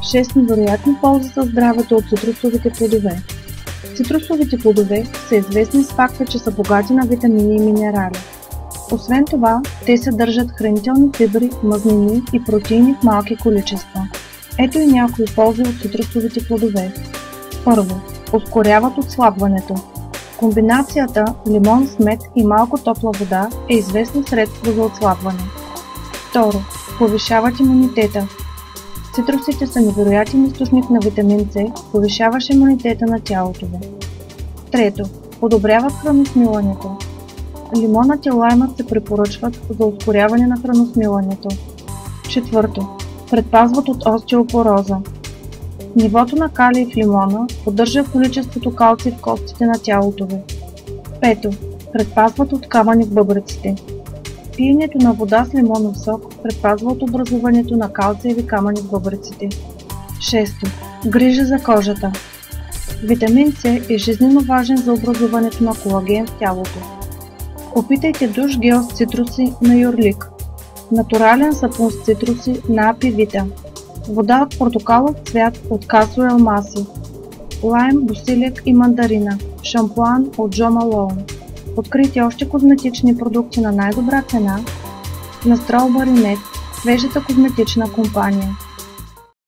6 невероятни ползи за здравето от цитрусовите плодове. Цитрусовите плодове са известни с факта, че са богати на витамини и минерали. Освен това, те съдържат хранителни фибри, мазнини и протеини в малки количества. Ето и някои ползи от цитрусовите плодове. Първо, ускоряват отслабването. Комбинацията лимон с мед и малко топла вода е известно средство за отслабване. Второ, повишават имунитета. Цитрусите са невероятен източник на витамин С, повишаващ имунитета на тялото ви. Трето, подобряват храносмилането. Лимонът и лаймът се препоръчват за ускоряване на храносмилането. Четвърто, предпазват от остеопороза. Нивото на калий в лимона поддържа количеството калций в костите на тялото ви. Пето, предпазват от камъни в бъбреците. Пиенето на вода с лимонов сок предпазва от образуването на калциеви камъни в бъбреците. Шесто, грижа за кожата. Витамин С е жизнено важен за образуването на колаген в тялото. Опитайте душ гел с цитруси на Юрлик, натурален сапун с цитруси на Апивита, вода от портокалов цвят от Касо Елмаси, лайм, босилек и мандарина, шампуан от Джо Малоун. Открийте още козметични продукти на най-добра цена на Strawberry Net, свежата козметична компания.